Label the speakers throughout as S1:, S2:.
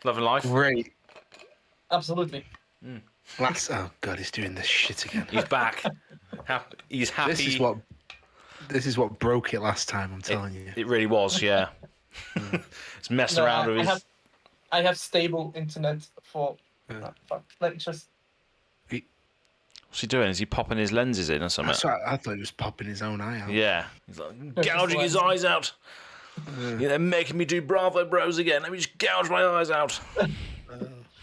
S1: Loving life.
S2: Great.
S3: Absolutely.
S2: Oh god, he's doing this shit again.
S1: He's back. He's happy.
S2: This is what broke it last time. I'm telling you.
S1: It really was, yeah. It's messed around with his.
S3: I have stable internet for. Let me just.
S1: What's he doing? Is he popping his lenses in or something?
S2: I thought he was popping his own eye out.
S1: Yeah. He's like gouging his eyes out. They're making me do Bravo Bros again. Let me just gouge my eyes out.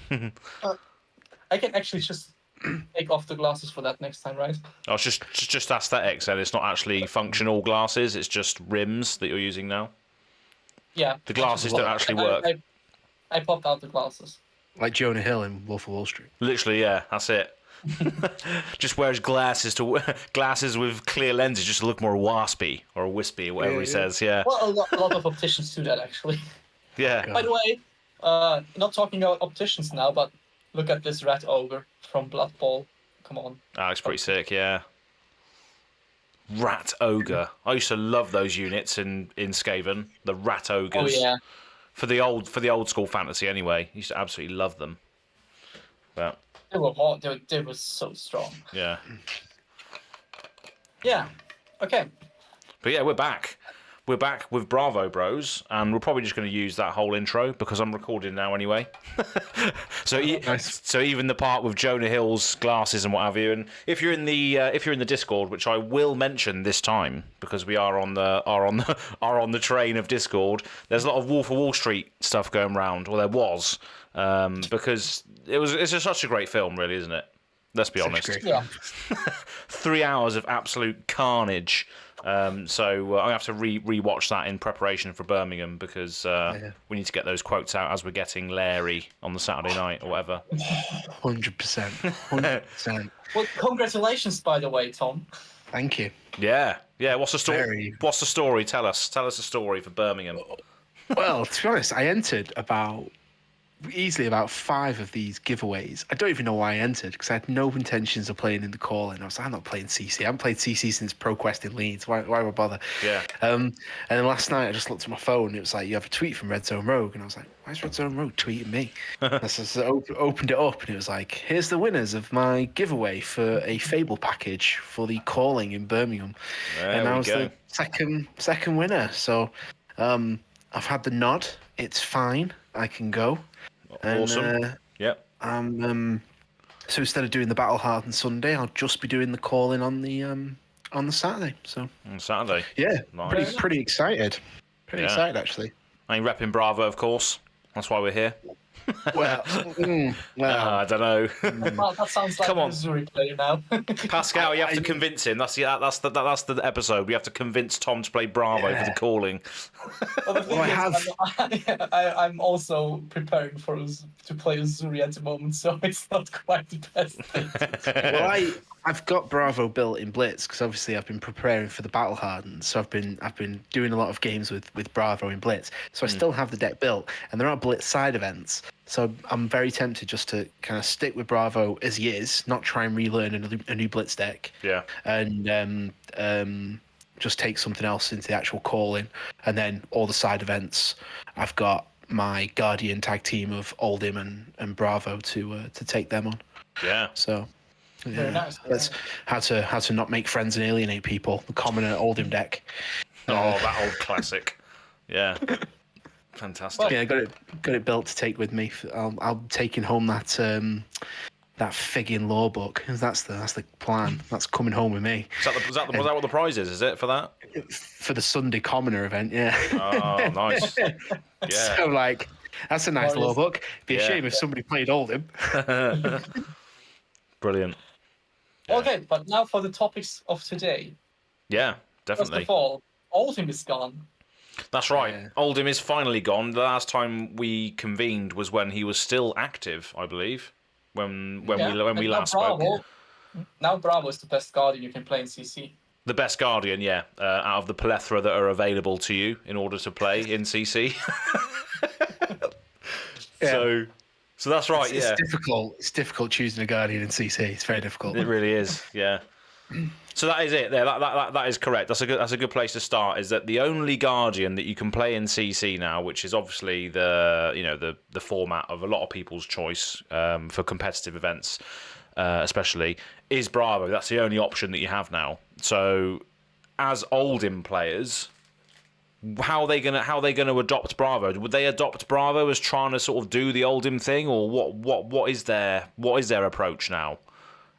S3: I can actually just take off the glasses for that next time, right?
S1: Oh, it's just aesthetics, and it's not actually functional glasses. It's just rims that you're using now.
S3: Yeah.
S1: The glasses don't actually work.
S3: I popped out the glasses.
S2: Like Jonah Hill in Wolf of Wall Street.
S1: Literally, yeah, that's it. Just wears glasses with clear lenses just to look more waspy or wispy or whatever he says. Yeah.
S3: Well, a lot of opticians do that actually.
S1: Yeah.
S3: By the way, not talking about opticians now, but look at this rat ogre from Blood Bowl. Come on.
S1: Oh, it's pretty sick. Yeah. Rat ogre. I used to love those units in Skaven. The rat ogres.
S3: Oh yeah.
S1: For the old school fantasy anyway. I used to absolutely love them. But
S3: They were hot. They were so strong.
S1: yeah.
S3: Yeah. Okay.
S1: But yeah, we're back. We're back with Bravo Bros, and we're probably just going to use that whole intro because I'm recording now anyway. So even the part with Jonah Hill's glasses and what have you. And if you're in the Discord, which I will mention this time because we are on the train of Discord, there's a lot of Wolf of Wall Street stuff going around. Well, there was because it's just such a great film, really, isn't it? Let's be honest.
S3: Yeah.
S1: 3 hours of absolute carnage. So I have to re-watch that in preparation for Birmingham because we need to get those quotes out as we're getting Larry on the Saturday night or whatever.
S2: 100%. 100%.
S3: Well, congratulations, by the way, Tom.
S2: Thank you.
S1: Yeah. What's the story? What's the story? Tell us a story for Birmingham.
S2: Well, to be honest, I entered easily about 5 of these giveaways. I don't even know why I entered because I had no intentions of playing in the call-in. I was like, I'm not playing CC. I haven't played CC since ProQuest in Leeds. Why would I bother?
S1: Yeah.
S2: And then last night I just looked at my phone and it was like, you have a tweet from Red Zone Rogue. And I was like, why is Red Zone Rogue tweeting me? So I opened it up and it was like, here's the winners of my giveaway for a Fable package for the calling in Birmingham. And I was the second winner. So I've had the nod. It's fine. I can go.
S1: Awesome. Yep.
S2: So instead of doing the Battle Hardened Sunday, I'll just be doing the calling on the Saturday. So
S1: on Saturday.
S2: Yeah.
S1: Nice.
S2: Pretty excited. Pretty excited actually.
S1: I'm repping Bravo, of course. That's why we're here.
S2: Well,
S1: I don't know.
S3: Well, that sounds like a Missouri player now.
S1: Pascal, you have to convince him. That's the episode. We have to convince Tom to play Bravo for the calling.
S3: Well, the thing is, I'm also preparing to play Missouri at the moment, so it's not quite the best thing.
S2: Well, I've got Bravo built in Blitz because obviously I've been preparing for the Battle Hardened, so I've been doing a lot of games with Bravo in Blitz. So I still have the deck built, and there are Blitz side events. So I'm very tempted just to kind of stick with Bravo as he is, not try and relearn a new Blitz deck.
S1: Yeah.
S2: And just take something else into the actual calling, and then all the side events. I've got my Guardian tag team of Oldhim and Bravo to take them on.
S1: Yeah.
S2: So.
S3: Yeah. Very nice.
S2: That's how to not make friends and alienate people. The common Oldhim deck.
S1: Oh, that old classic. Yeah. Fantastic.
S2: Yeah, I got it built to take with me. I'm taking home that Figgin law book. That's the plan. That's coming home with me.
S1: Was that what the prize is? Is it for that?
S2: For the Sunday Commoner event, yeah.
S1: Oh, nice. Yeah.
S2: So that's a nice law book. It'd be a shame if somebody played Oldhim.
S1: Brilliant.
S3: Yeah. Okay, but now for the topics of today.
S1: Yeah, definitely.
S3: First of all, Oldhim is gone. That's
S1: right. Yeah. Oldhim is finally gone. The last time we convened was when he was still active, I believe. When we last spoke.
S3: Now Bravo is the best Guardian you can play in CC.
S1: The best Guardian, yeah, out of the plethora that are available to you in order to play in CC.
S2: Yeah.
S1: So that's right.
S2: It's difficult. It's difficult choosing a Guardian in CC. It's very difficult.
S1: It really is. Yeah. So that is it. There, that is correct. That's a good place to start. Is that the only Guardian that you can play in CC now, which is obviously the format of a lot of people's choice for competitive events, especially, is Bravo. That's the only option that you have now. So, as Oldhim players, how are they gonna adopt Bravo? Would they adopt Bravo as trying to sort of do the Oldhim thing, or what is their approach now?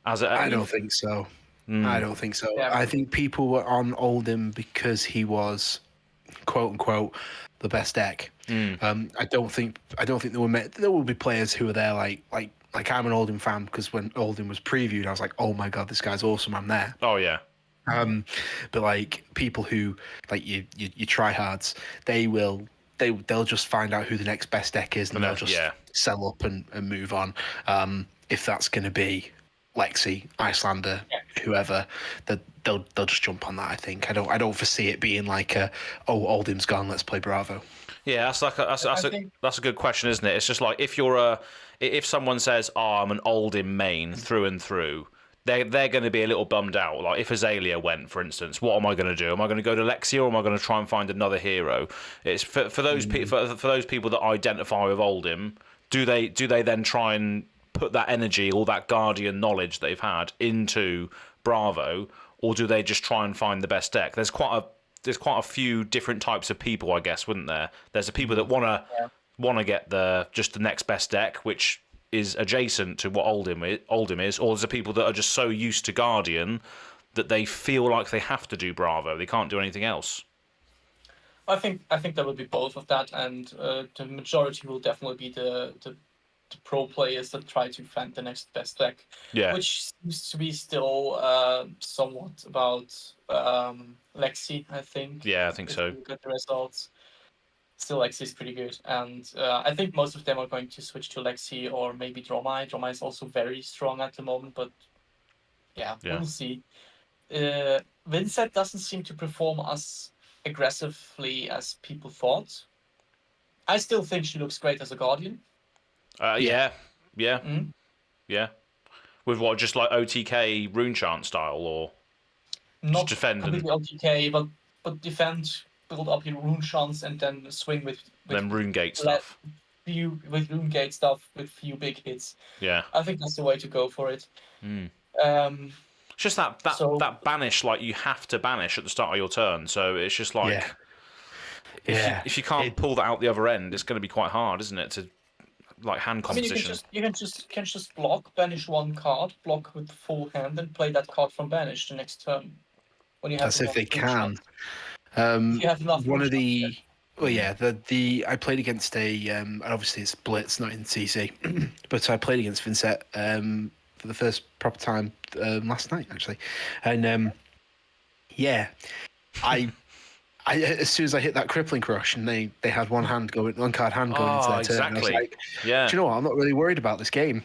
S2: I don't think so. I don't think so. Yeah. I think people were on Oldhim because he was, quote unquote, the best deck. I don't think there will be players who are there like I'm an Oldhim fan because when Oldhim was previewed, I was like, oh my god, this guy's awesome. I'm there.
S1: Oh yeah.
S2: But like people who like you tryhards, they'll just find out who the next best deck is and they'll just sell up and move on. If that's going to be Lexi, Icelander, whoever, they'll just jump on that. I think I don't foresee it being like Oldhim's gone, let's play Bravo.
S1: Yeah, that's a good question, isn't it? It's just like if someone says, "Oh, I'm an Oldhim main through and through," they're going to be a little bummed out. Like if Azalea went, for instance, what am I going to do? Am I going to go to Lexi or am I going to try and find another hero? It's for those people that identify with Oldhim. Do they then try and put that energy or that Guardian knowledge they've had into Bravo, or do they just try and find the best deck? There's quite a few different types of people, I guess, wouldn't there? There's the people that want to get just the next best deck, which is adjacent to what Oldhim is, or there's the people that are just so used to Guardian that they feel like they have to do Bravo. They can't do anything else.
S3: I think there will be both of that, and the majority will definitely be the pro players that try to find the next best deck, which seems to be still somewhat about Lexi, I think.
S1: Yeah, I think so.
S3: Look at the results. Still, Lexi is pretty good, and I think most of them are going to switch to Lexi or maybe Dromai. Dromai is also very strong at the moment, but we'll see. Vincent doesn't seem to perform as aggressively as people thought. I still think she looks great as a Guardian.
S1: Yeah. With what, just like OTK rune chant style, or
S3: not
S1: just defend
S3: completely OTK, but defend, build up your rune chants, and then swing with
S1: then rune gate stuff.
S3: With rune gate stuff with few big hits.
S1: Yeah,
S3: I think that's the way to go for it.
S1: It's just that banish, like you have to banish at the start of your turn, so it's just like if you can't pull that out the other end, it's going to be quite hard, isn't it? To like hand composition.
S3: You can just block, banish one card, block with full hand, and play that card from banish the next turn. When you have
S2: that's if they can.
S3: You have enough.
S2: One of the I played against and obviously it's Blitz, not in CC, but I played against Vincent for the first proper time last night actually, and I as soon as I hit that crippling crush and they had one card hand going into their turn, I was like, do you know what? I'm not really worried about this game.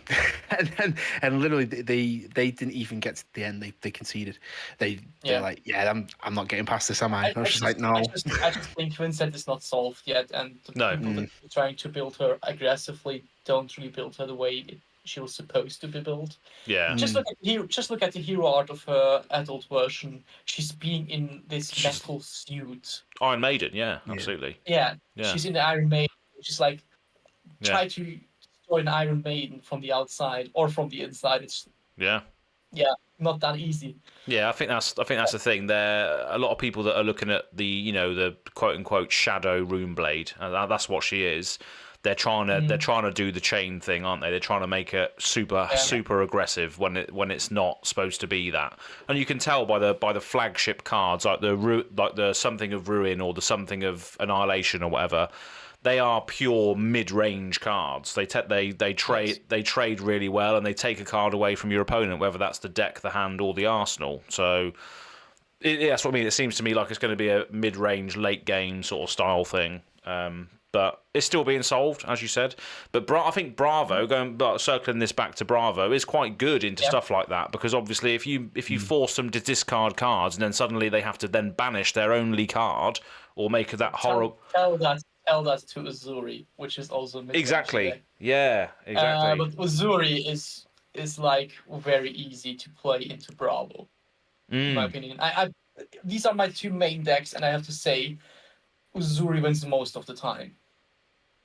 S2: and literally they didn't even get to the end. They conceded. They're like, I'm not getting past this, am I? I was just like, no.
S3: I just think Vincent is not solved yet, and the people that are trying to build her aggressively don't really build her the way she was supposed to be built.
S1: Yeah.
S3: Just look at the hero art of her adult version. She's being in this metal suit.
S1: Iron Maiden, absolutely.
S3: Yeah. She's in the Iron Maiden. She's like try to destroy an Iron Maiden from the outside or from the inside. It's not that easy. Yeah,
S1: I think that's the thing. There are a lot of people that are looking at the quote unquote shadow rune blade, and that's what she is. They're trying to do the chain thing, aren't they? They're trying to make it super aggressive when it's not supposed to be that. And you can tell by the flagship cards, like the something of ruin or the something of annihilation or whatever. They are pure mid-range cards. They trade really well, and they take a card away from your opponent, whether that's the deck, the hand, or the arsenal. So that's what I mean. It seems to me like it's going to be a mid-range, late game sort of style thing. But it's still being solved, as you said. But I think Bravo, circling this back to Bravo, is quite good into stuff like that, because obviously if you force them to discard cards and then suddenly they have to then banish their only card or make that horrible.
S3: Tell that to Uzuri, which is also
S1: exactly. Yeah, exactly.
S3: But Uzuri is like very easy to play into Bravo. in my opinion. These are my two main decks, and I have to say, Uzuri wins most of the time.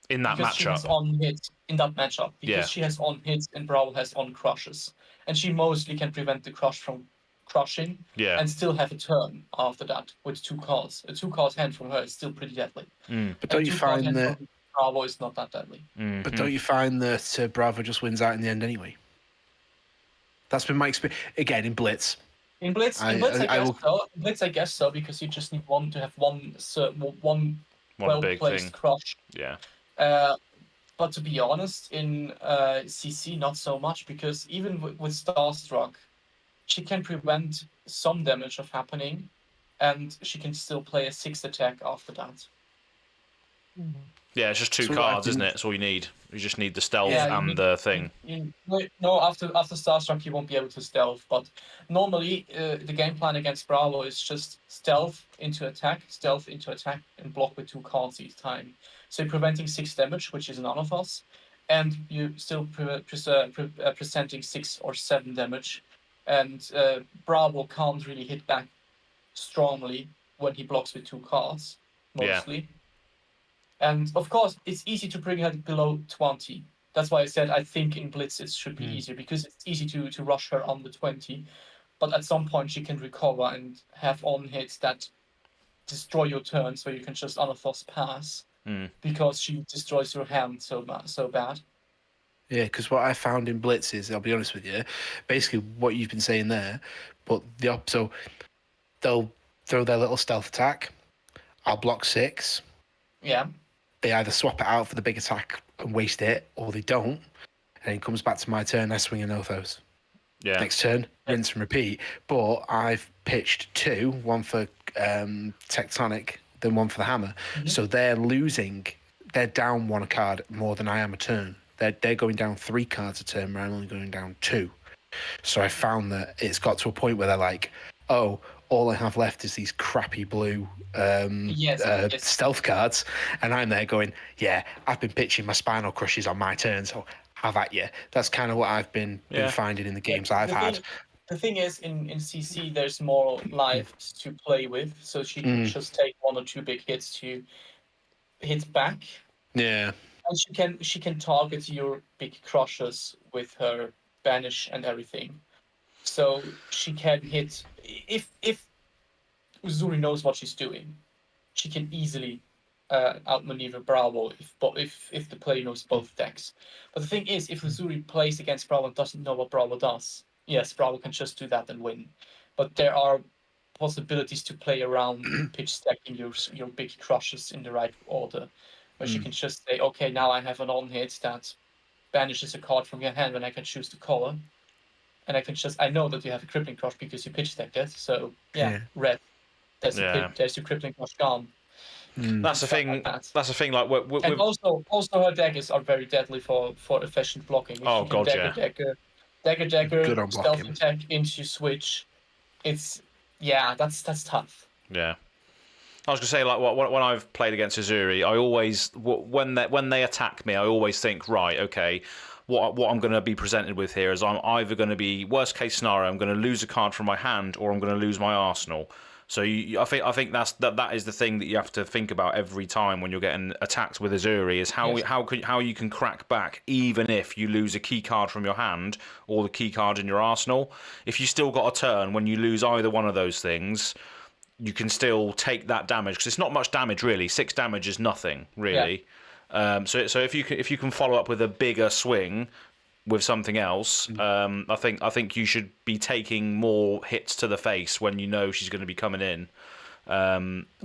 S1: In that
S3: because she has
S1: matchup.
S3: on hits in that matchup. Because
S1: Yeah.
S3: she has on hits and Brawl has on crushes. And she mostly can prevent the crush from crushing
S1: Yeah.
S3: and still have a turn after that with 2 cards. A 2-card hand from her is still pretty deadly.
S2: But don't you find that
S3: Bravo is not that deadly?
S2: But don't you find that Bravo just wins out in the end anyway? That's been my experience. Again, in Blitz.
S3: In Blitz, I guess so, because you just need one to have one well-placed crush.
S1: Yeah.
S3: But to be honest, in CC, not so much, because even with Starstruck, she can prevent some damage of happening, and she can still play a 6 attack after that.
S1: Yeah, it's just 2 cards, isn't it? That's all you need. You just need the stealth and the thing.
S3: No, after Starstruck, you won't be able to stealth, but normally the game plan against Bravo is just stealth into attack, and block with 2 cards each time. So you're preventing 6 damage, which is none of us, and you still presenting 6 or 7 damage, and Bravo can't really hit back strongly when he blocks with 2 cards, mostly. Yeah. And of course, it's easy to bring her below 20. That's why I said I think in Blitz it should be easier, because it's easy to rush her on the 20. But at some point she can recover and have on hits that destroy your turn, so you can just unorthodox pass, because she destroys your hand so bad.
S2: Yeah, because what I found in Blitz is, I'll be honest with you, basically what you've been saying there, but so they'll throw their little stealth attack. I'll block 6.
S3: Yeah.
S2: They either swap it out for the big attack and waste it, or they don't. And it comes back to my turn, I swing an Othos.
S1: Yeah.
S2: Next turn, rinse and repeat. But I've pitched 2, one for Tectonic, then one for the Hammer. So they're down 1 card more than I am a turn. They're going down 3 cards a turn, where I'm only going down 2. So I found that it's got to a point where they're like, oh, all I have left is these crappy blue stealth cards, and I'm there going, yeah, I've been pitching my Spinal Crushes on my turn, so have at you. That's kind of what I've been finding in the games I've had.
S3: The thing is, in CC, there's more lives to play with, so she can just take 1 or 2 big hits to hit back.
S2: Yeah.
S3: And she can target your big crushes with her banish and everything. So she can hit, if Uzuri knows what she's doing, she can easily outmaneuver Bravo if the player knows both decks. But the thing is, if Uzuri plays against Bravo and doesn't know what Bravo does, yes, Bravo can just do that and win. But there are possibilities to play around pitch stacking your big crushes in the right order, where she can just say, okay, now I have an on hit that banishes a card from your hand when I can choose the color. And I know that you have a crippling crush because you pitch stacked it. So red. There's your crippling crush gone.
S1: That's the thing. That's the thing. Like,
S3: and also her daggers are very deadly for efficient blocking. If dagger, stealth attack into switch. It's that's tough.
S1: Yeah. I was gonna say, like, when I've played against Uzuri, I always when they attack me, I always think, right, okay, what I'm going to be presented with here is I'm either going to be, worst case scenario, I'm going to lose a card from my hand, or I'm going to lose my arsenal. So I think that is the thing that you have to think about every time when you're getting attacked with Uzuri, is how you can crack back even if you lose a key card from your hand or the key card in your arsenal. If you still got a turn when you lose either one of those things, you can still take that damage, because it's not much damage really. 6 damage is nothing really. Yeah. So if you can follow up with a bigger swing with something else, I think you should be taking more hits to the face when you know she's going to be coming in.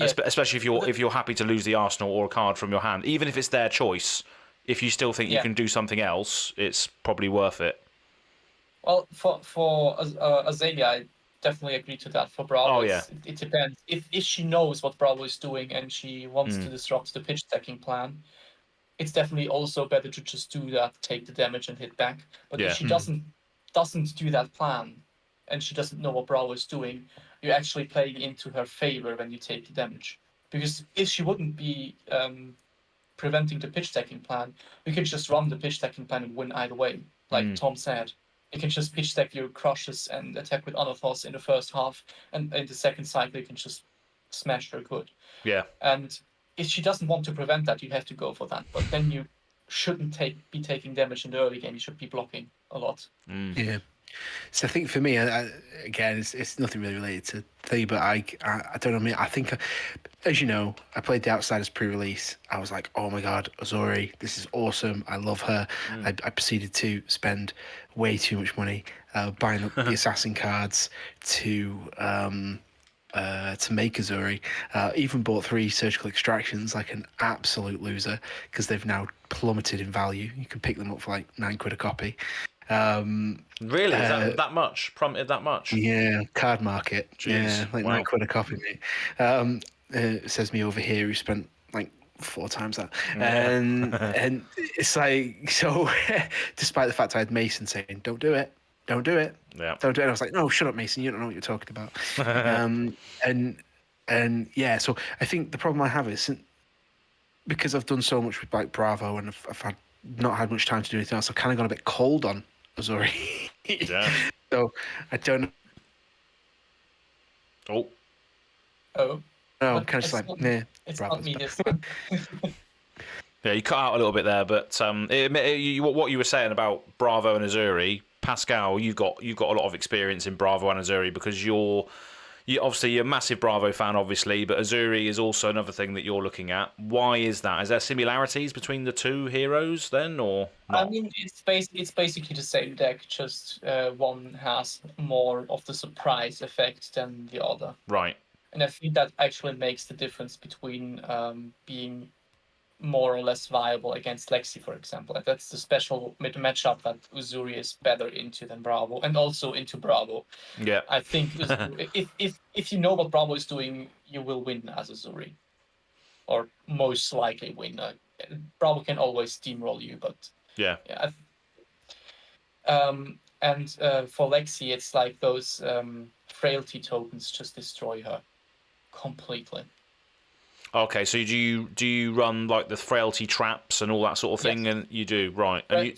S1: Especially if you're happy to lose the arsenal or a card from your hand, even if it's their choice. If you still think you can do something else, it's probably worth it.
S3: Well, for Azalea, I definitely agree to that. For Bravo, it depends. If she knows what Bravo is doing and she wants to disrupt the pitch stacking plan, it's definitely also better to just do that, take the damage and hit back. But if she doesn't do that plan and she doesn't know what Bravo is doing, you're actually playing into her favor when you take the damage. Because if she wouldn't be preventing the pitch stacking plan, we could just run the pitch stacking plan and win either way, like Tom said. You can just pitch stack your crushes and attack with Unathos in the first half, and in the second cycle you can just smash her good.
S1: Yeah.
S3: And if she doesn't want to prevent that, you have to go for that. But then you shouldn't be taking damage in the early game. You should be blocking a lot.
S2: Yeah. So I think for me, again, it's nothing really related to Thea, but I don't know. I think, as you know, I played the Outsiders pre-release. I was like, oh my god, Azuri, this is awesome. I love her. I proceeded to spend way too much money buying up the assassin cards to make Azuri. Even bought 3 surgical extractions like an absolute loser because they've now plummeted in value. You can pick them up for like £9 a copy.
S1: Really? Is that much? Plummeted that much?
S2: Yeah, card market.
S1: Jeez,
S2: yeah, like
S1: wow.
S2: £9 a copy, mate. It says me over here who spent like 4 times that. And it's like, so despite the fact I had Mason saying, don't do it. Yeah. Don't do it. And I was like, no, shut up, Mason. You don't know what you're talking about. And yeah, so I think the problem I have is because I've done so much with like Bravo and I've not had much time to do anything else, I've kind of gone a bit cold on Azuri.
S1: Yeah.
S2: So I don't.
S1: Oh.
S2: No, I'm kind of just like, nah.
S3: It's
S2: Bravo's
S3: not me
S2: better.
S3: this time.
S1: Yeah, you cut out a little bit there, but what you were saying about Bravo and Azuri, Pascal, you've got a lot of experience in Bravo and Azuri because you're obviously a massive Bravo fan, obviously, but Azuri is also another thing that you're looking at. Why is that? Is there similarities between the two heroes then, or not?
S3: I mean, it's basically the same deck, just one has more of the surprise effect than the other.
S1: Right.
S3: And I think that actually makes the difference between being more or less viable against Lexi, for example. And that's the special matchup that Uzuri is better into than Bravo, and also into Bravo.
S1: Yeah.
S3: I think if you know what Bravo is doing, you will win as Uzuri, or most likely win. Bravo can always steamroll you, but
S1: Yeah.
S3: And for Lexi, it's like those frailty tokens just destroy her completely.
S1: Okay, so do you run like the frailty traps and all that sort of thing?
S3: Yes.
S1: And you do, right? And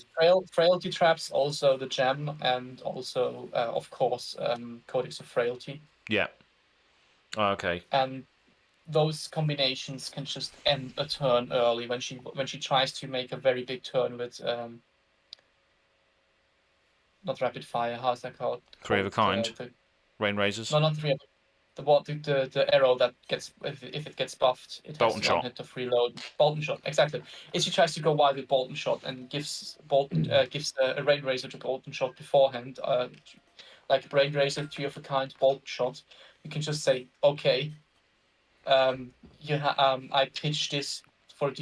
S3: Frailty traps, also the gem, and also of course Codex of Frailty.
S1: Yeah. Okay.
S3: And those combinations can just end a turn early when she tries to make a very big turn with not rapid fire. How's that called?
S1: 3 of a kind. Rain razors.
S3: No, not 3 of a. The arrow that gets if it gets buffed, it
S1: Bolton
S3: has
S1: shot.
S3: 1 hit of reload. Bolton shot, exactly. If she tries to go wild with Bolton shot and gives a rain razor to Bolton shot beforehand, like rain razor, 3 of a kind, Bolton shot, you can just say, okay, I pitched this for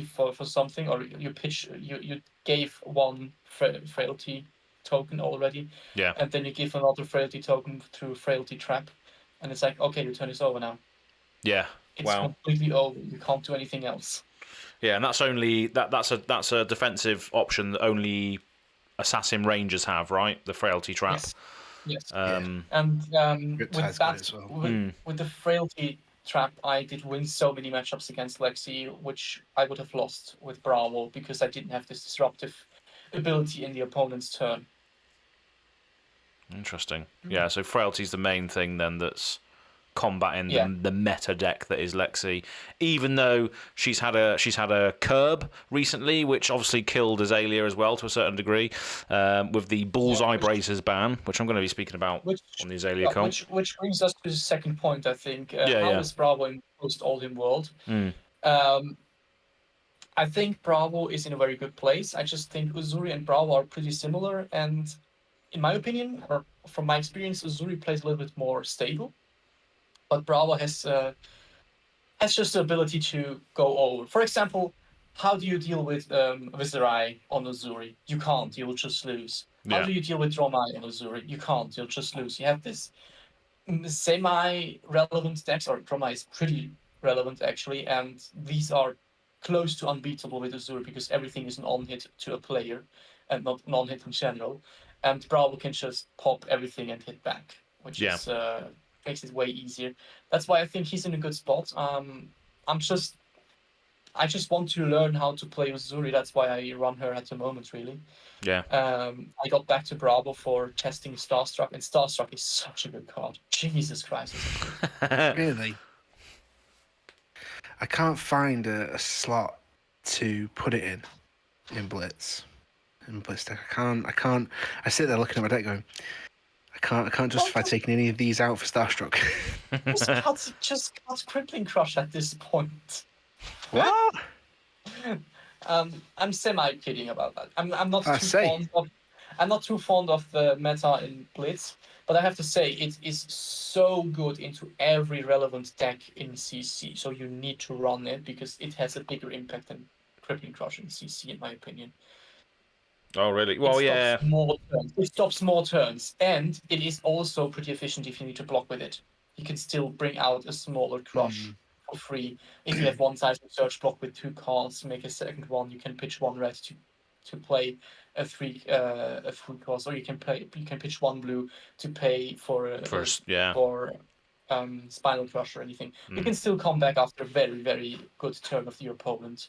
S3: something, or you gave 1 frailty token already,
S1: Yeah.
S3: and then you give another frailty token through frailty trap. And it's like, okay, your turn is over now.
S1: Yeah.
S3: It's completely over. You can't do anything else.
S1: Yeah, and that's only that's a defensive option that only assassin rangers have, right? The frailty trap.
S3: Yes.
S1: And
S3: with that, with the frailty trap, I did win so many matchups against Lexi, which I would have lost with Bravo because I didn't have this disruptive ability in the opponent's turn.
S1: Interesting. Yeah, so frailty's the main thing then that's combating the meta deck that is Lexi. Even though she's had a curb recently, which obviously killed Azalea as well to a certain degree, with the bullseye braces ban, which I'm going to be speaking about on the Azalea comp.
S3: Which brings us to the second point, I think. How is Bravo in Post-Oldhim world? I think Bravo is in a very good place. I just think Uzuri and Bravo are pretty similar, and in my opinion, or from my experience, Uzuri plays a little bit more stable, but Bravo has just the ability to go over. For example, how do you deal with Viserai on Uzuri? You can't. You will just lose. How do you deal with Dromai on Uzuri? You can't. You'll just lose. You have this semi-relevant decks, or Dromai is pretty relevant actually, and these are close to unbeatable with Uzuri because everything is an on-hit to a player and not an on-hit in general. And Bravo can just pop everything and hit back, which is makes it way easier. That's why I think he's in a good spot. I'm I just want to learn how to play with Zuri. That's why I run her at the moment, really.
S1: Yeah.
S3: I got back to Bravo for testing Starstruck, and Starstruck is such a good card. Jesus Christ.
S2: Really? I can't find a slot to put it in Blitz. In Blitz deck. I can't. I sit there looking at my deck going, I can't justify taking any of these out for Starstruck.
S3: just cut Crippling Crush at this point.
S2: What?
S3: I'm semi-kidding about that. I'm not too fond of the meta in Blitz, but I have to say it is so good into every relevant deck in CC. So you need to run it because it has a bigger impact than Crippling Crush in CC, in my opinion.
S1: Oh, really? Well, yeah.
S3: It stops more turns, and it is also pretty efficient if you need to block with it. You can still bring out a smaller Crush for free. If you have one seismic surge block with 2 cards, make a second one. You can pitch 1 red to play a 3 cost, or you can pitch 1 blue to pay for Spinal Crush or anything. You can still come back after a very, very good turn of your opponent.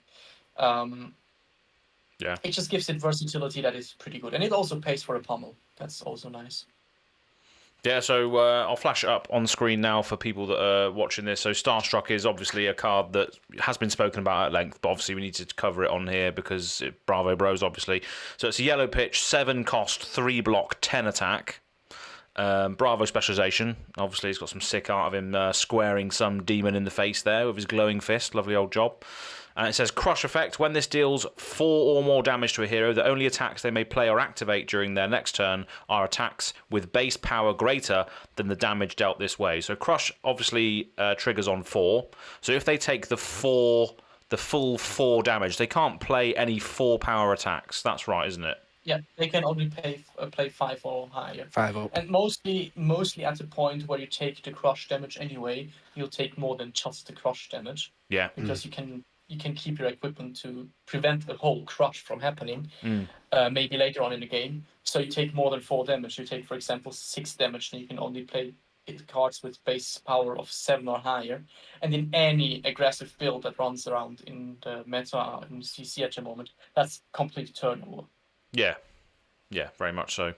S1: Yeah.
S3: It just gives it versatility that is pretty good, and it also pays for a pummel. That's also nice.
S1: Yeah, so I'll flash it up on screen now for people that are watching this. So Starstruck is obviously a card that has been spoken about at length, but obviously we need to cover it on here because Bravo Bros, obviously. So it's a yellow pitch, 7 cost, 3 block, 10 attack. Bravo specialization. Obviously, he's got some sick art of him squaring some demon in the face there with his glowing fist. Lovely old job. And it says, Crush effect. When this deals 4 or more damage to a hero, the only attacks they may play or activate during their next turn are attacks with base power greater than the damage dealt this way. So Crush obviously triggers on 4. So if they take the full 4 damage, they can't play any 4 power attacks. That's right, isn't it?
S3: Yeah, they can only play 5 or higher.
S2: 5 up.
S3: And mostly at the point where you take the Crush damage anyway, you'll take more than just the Crush damage.
S1: Yeah.
S3: Because you can keep your equipment to prevent a whole Crush from happening, maybe later on in the game. So you take more than 4 damage. You take, for example, 6 damage, and you can only play cards with base power of 7 or higher. And in any aggressive build that runs around in the meta in CC at the moment, that's complete turnover.
S1: Yeah, very much so.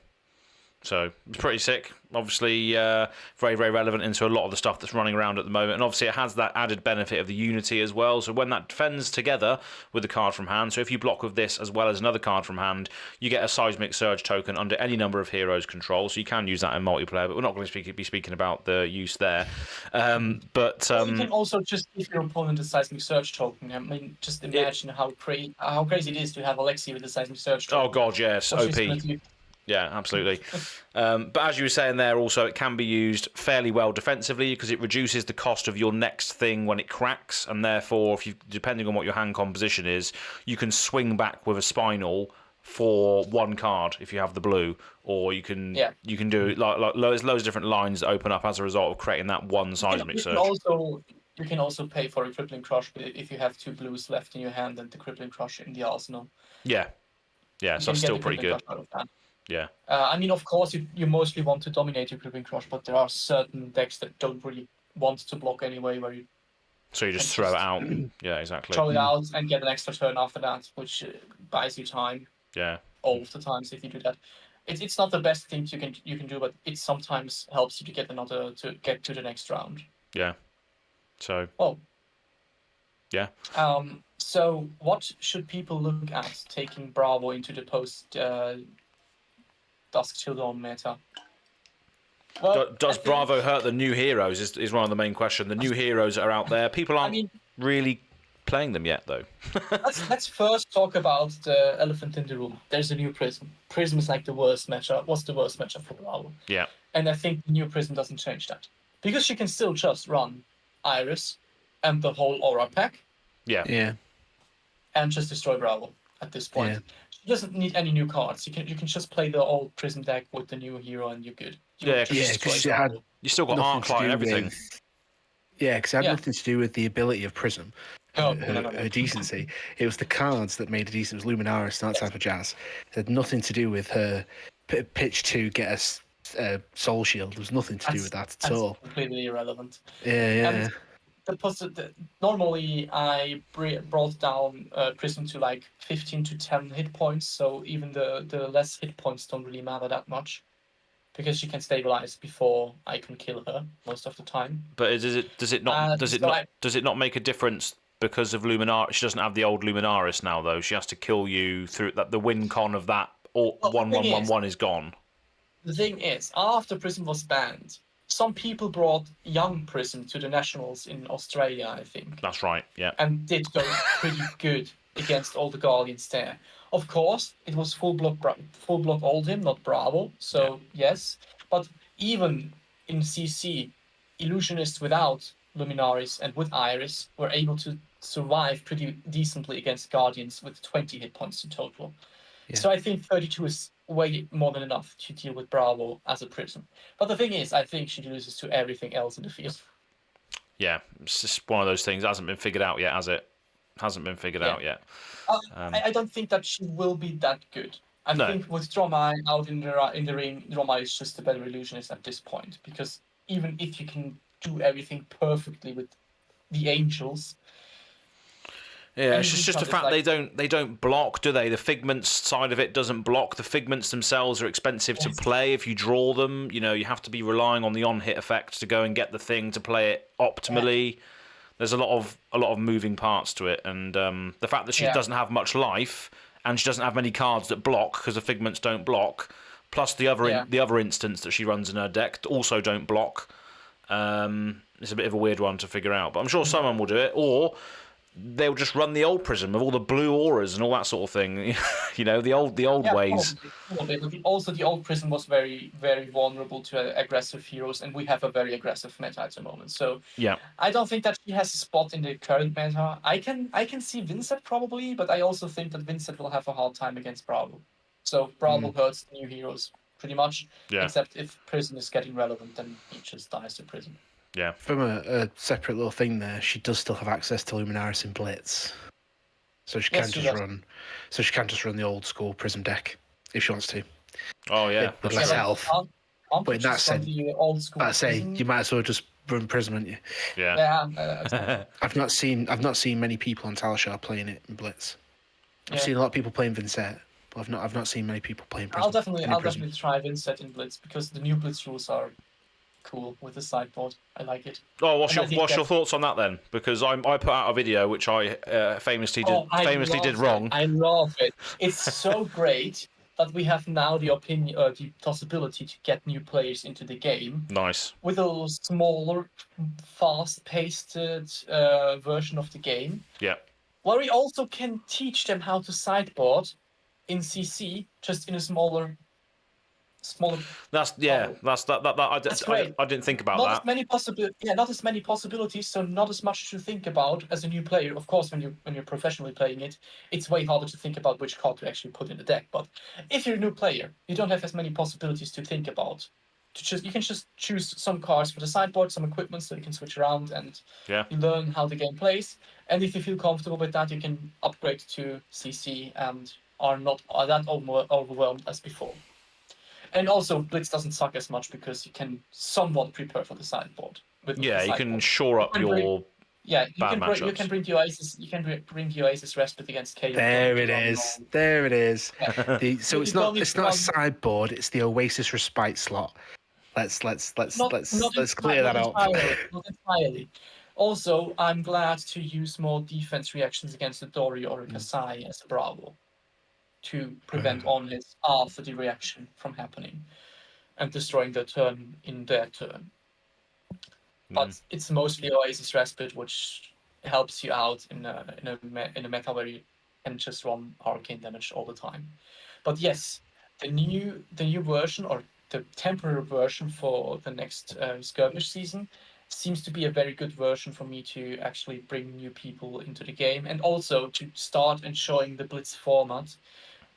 S1: So it's pretty sick. Obviously, very, very relevant into a lot of the stuff that's running around at the moment. And obviously, it has that added benefit of the unity as well. So when that defends together with the card from hand, so if you block with this as well as another card from hand, you get a Seismic Surge token under any number of heroes' control. So you can use that in multiplayer, but we're not going to be speaking about the use there.
S3: You can also just give your opponent a Seismic Surge token. I mean, just imagine how crazy it is to have Alexi with a Seismic Surge token.
S1: Oh god, yes, OP. Yeah, absolutely. But as you were saying there, also, it can be used fairly well defensively because it reduces the cost of your next thing when it cracks, and therefore, depending on what your hand composition is, you can swing back with a Spinal for 1 card if you have the blue, or you can do like loads of different lines that open up as a result of creating that one Seismic Surge.
S3: You can also pay for a Crippling Crush if you have 2 blues left in your hand and the Crippling Crush in the arsenal.
S1: Yeah, so that's still pretty good. Yeah.
S3: I mean, of course, you mostly want to dominate your Crippling Crush, but there are certain decks that don't really want to block anyway, where you...
S1: So you just throw it out. Yeah, exactly.
S3: Throw it out and get an extra turn after that, which buys you time.
S1: Yeah.
S3: All of the times if you do that. It's not the best thing you can do, but it sometimes helps you to get to the next round.
S1: Yeah. So...
S3: Well...
S1: Yeah.
S3: So what should people look at taking Bravo into the post... Dusk Till Dawn meta?
S1: Well, does Bravo hurt the new heroes is one of the main questions. The new heroes that are out there. People aren't really playing them yet, though.
S3: let's first talk about the elephant in the room. There's a new Prism. Prism is like the worst matchup. What's the worst matchup for Bravo?
S1: Yeah.
S3: And I think the new Prism doesn't change that. Because she can still just run Iris and the whole Aura pack.
S1: Yeah.
S3: And just destroy Bravo at this point. Yeah. She doesn't need any new cards. You can just play the old Prism deck with the new hero and you're good.
S2: Because
S1: you still got Arclight and everything.
S2: Because it had nothing to do with the ability of Prism. Her decency. It was the cards that made it decent. It was Luminaris and that type of jazz. It had nothing to do with her pitch to get a Soul Shield. There was nothing to do with that at all.
S3: Completely irrelevant.
S2: Yeah.
S3: normally I brought down Prism to like 15 to 10 hit points, so even the less hit points don't really matter that much, because she can stabilize before I can kill her most of the time.
S1: But does it not make a difference because of Luminaris? She doesn't have the old Luminaris now, though. She has to kill you through that. The win con of that 1-1-1-1 is gone.
S3: The thing is, after Prism was banned, some people brought young Prism to the Nationals in Australia, I think.
S1: That's right, yeah.
S3: And did go pretty good against all the Guardians there. Of course, it was full block Oldhim, not Bravo, so yes. But even in CC, Illusionists without Luminaris and with Iris were able to survive pretty decently against Guardians with 20 hit points in total. Yeah. So I think 32 is way more than enough to deal with Bravo as a Prism. But the thing is, I think she loses to everything else in the field.
S1: Yeah, it's just one of those things. It hasn't been figured out yet, has it? Hasn't been figured out yet.
S3: I don't think that she will be that good. I think with Dromai out in the ring, Dromai is just a better illusionist at this point, because even if you can do everything perfectly with the Angels.
S1: Yeah, it's just the fact like, they don't block, do they? The Figments side of it doesn't block. The Figments themselves are expensive to play. If you draw them, you have to be relying on the on-hit effect to go and get the thing to play it optimally. Yeah. There's a lot of moving parts to it, and the fact that she doesn't have much life and she doesn't have many cards that block because the Figments don't block, plus the other instance that she runs in her deck also don't block. It's a bit of a weird one to figure out, but I'm sure someone will do it, or they'll just run the old Prism with all the blue auras and all that sort of thing. The old ways.
S3: Probably. Also, the old Prism was very, very vulnerable to aggressive heroes, and we have a very aggressive meta at the moment. So I don't think that she has a spot in the current meta. I can see Vincent probably, but I also think that Vincent will have a hard time against Bravo. So Bravo hurts new heroes pretty much, except if Prism is getting relevant, then he just dies to Prism.
S1: Yeah.
S2: From a separate little thing there, she does still have access to Luminaris in Blitz, so she can just run the old school Prism deck if she wants to.
S1: Oh yeah,
S2: with less health. But in that sense,
S3: I
S2: say you might as well just run Prism, haven't you?
S1: Yeah.
S2: I've not seen many people on Talishar playing it in Blitz. I've seen a lot of people playing Vincent, but I've not seen many people playing Prism.
S3: I'll definitely try Vincent in Blitz, because the new Blitz rules are cool with the sideboard. I like it.
S1: Oh, what's your thoughts on that then? Because I put out a video which I famously did wrong.
S3: I love it. It's so great that we have now the possibility to get new players into the game.
S1: Nice.
S3: With a smaller, fast-paced version of the game.
S1: Yeah.
S3: Where we also can teach them how to sideboard in CC, just in a smaller.
S1: That's great. I didn't think about that.
S3: Not as many possibilities, so not as much to think about as a new player. Of course, when you're professionally playing it, it's way harder to think about which card to actually put in the deck. But if you're a new player, you don't have as many possibilities to think about. You can just choose some cards for the sideboard, some equipment, so you can switch around and you learn how the game plays. And if you feel comfortable with that, you can upgrade to CC and are not that overwhelmed as before. And also, Blitz doesn't suck as much because you can somewhat prepare for the sideboard.
S1: You can shore up your bad matchups.
S3: You can bring the Oasis. You can bring the Oasis Respite against KO.
S2: There it is. Yeah. So it's not a sideboard. It's the Oasis Respite slot. Let's clear that up.
S3: Not entirely. Also, I'm glad to use more defense reactions against the Dory or a Kasai as a Bravo, to prevent on his after the reaction from happening and destroying the turn in their turn. But it's mostly Oasis Respite, which helps you out in a meta where you can just run arcane damage all the time. But yes, the new version, or the temporary version for the next skirmish season, seems to be a very good version for me to actually bring new people into the game, and also to start enjoying the Blitz format.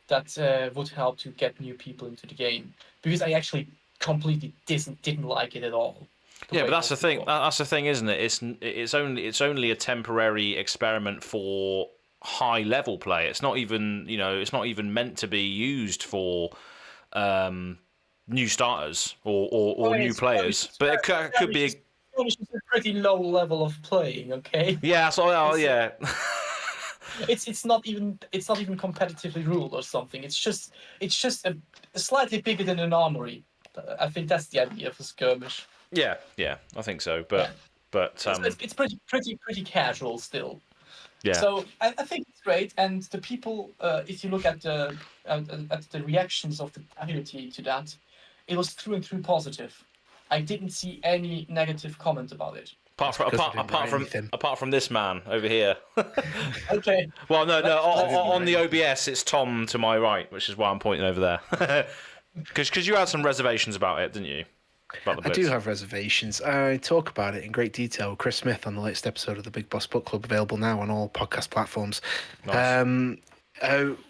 S3: That would help to get new people into the game, because I actually completely didn't like it at all.
S1: Yeah, but that's the thing. That's the thing, isn't it? It's only a temporary experiment for high level play. It's not even meant to be used for new starters or new players. But it could be
S3: Skirmish is a pretty low level of playing, okay?
S1: Yeah, so yeah.
S3: It's not even competitively ruled or something. It's just a slightly bigger than an armory. I think that's the idea of a skirmish.
S1: Yeah, I think so.
S3: Yeah.
S1: But
S3: It's pretty casual still.
S1: yeah.
S3: So I think it's great, and the people, if you look at the reactions of the community to that, it was through and through positive. I didn't see any negative comment about it.
S1: Apart from this man over here.
S3: Okay.
S1: Well, no. On the OBS, it's Tom to my right, which is why I'm pointing over there. Because you had some reservations about it, didn't you?
S2: I do have reservations. I talk about it in great detail with Chris Smith on the latest episode of the Big Boss Book Club, available now on all podcast platforms.
S1: Nice.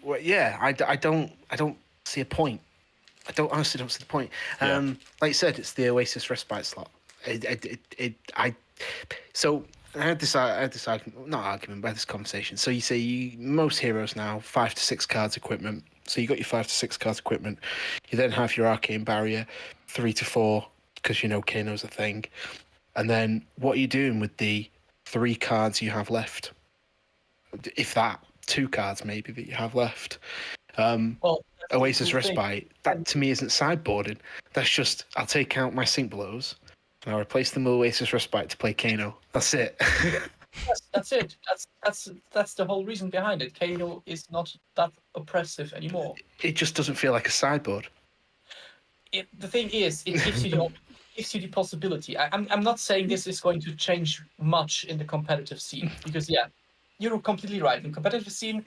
S2: Well, yeah, I don't see a point. I honestly don't see the point. Like you said, it's the Oasis respite slot. So I had this argument, not argument, but this conversation. So you say most heroes now 5 to 6 cards equipment. So you got your 5 to 6 cards equipment. You then have your arcane barrier, 3 to 4, because you know Kano's a thing. And then what are you doing with the 3 cards you have left? If that, 2 cards maybe that you have left. Oasis Respite, that to me isn't sideboarding. That's just, I'll take out my Sink Blows and I'll replace them with Oasis Respite to play Kano. That's it.
S3: That's it. That's the whole reason behind it. Kano is not that oppressive anymore.
S2: It just doesn't feel like a sideboard.
S3: The thing is, it gives you the possibility. I'm not saying this is going to change much in the competitive scene, because yeah, you're completely right. In competitive scene,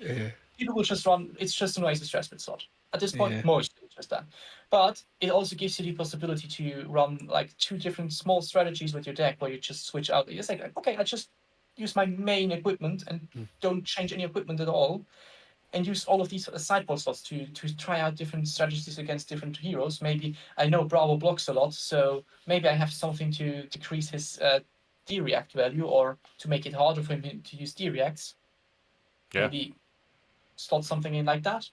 S3: people will just run. It's just an Oasis Respite slot at this point. Most just that, but it also gives you the possibility to run like 2 different small strategies with your deck, where you just switch out. You say, okay, I just use my main equipment and don't change any equipment at all, and use all of these sideboard slots to try out different strategies against different heroes. Maybe I know Bravo blocks a lot, so maybe I have something to decrease his D-react value, or to make it harder for him to use D-reacts.
S1: Yeah.
S3: Maybe slot something in like that.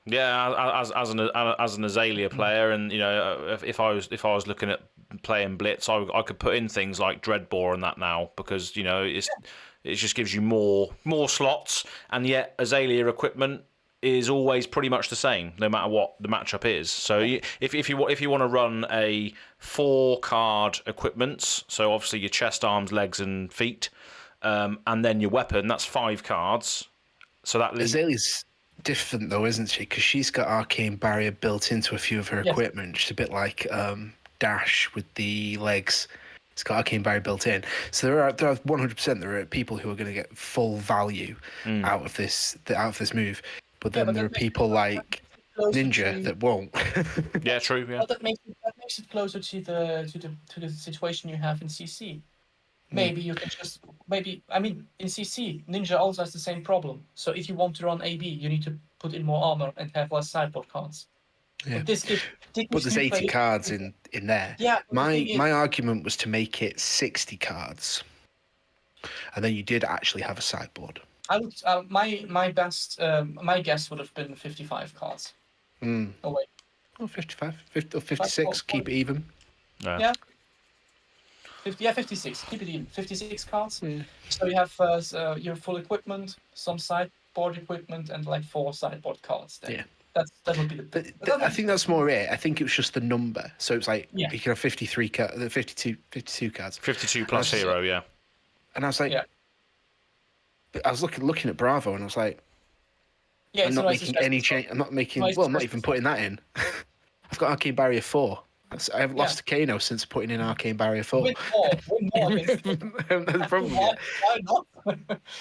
S1: Yeah, as an Azalea player, and you know, if I was looking at playing Blitz, I could put in things like Dreadbore and that now, because you know it just gives you more slots, and yet Azalea equipment is always pretty much the same, no matter what the matchup is. So if you want to run a 4-card equipments, so obviously your chest, arms, legs, and feet, and then your weapon, that's 5 cards. So that
S2: Azalea's different though, isn't she? Because she's got Arcane Barrier built into a few of her equipment. She's a bit like Dash with the legs. It's got Arcane Barrier built in. So there are 100% there are people who are going to get full value out of this move. But then there are people like Ninja that won't.
S1: Yeah, true. Yeah.
S3: Well, that makes it closer to the situation you have in CC. Maybe you can just I mean, in CC, Ninja also has the same problem. So if you want to run AB, you need to put in more armor and have less sideboard cards.
S2: Yeah.
S3: But
S2: there's 80 cards in there.
S3: Yeah.
S2: My argument was to make it 60 cards, and then you did actually have a sideboard.
S3: I would my guess would have been 55 cards. Oh wait.
S2: Oh, 55, 50, or 56. Keep it even.
S3: Yeah. 56. Keep it even. 56 cards.
S2: Yeah.
S3: So you have your full equipment, some sideboard equipment, and like 4 sideboard cards. Then.
S2: Yeah.
S3: That would be
S2: I think that's more it. I think it was just the number. So it's like you can have 52 cards.
S1: 52 plus hero, yeah.
S2: And I was like, I was looking at Bravo, and I was like, I'm not making any change. I'm not making. Well, I'm not even putting that in. I've got Arcane Barrier 4. I haven't lost a Kano since putting in Arcane Barrier 4.
S3: Win more
S2: That's probably
S3: why not?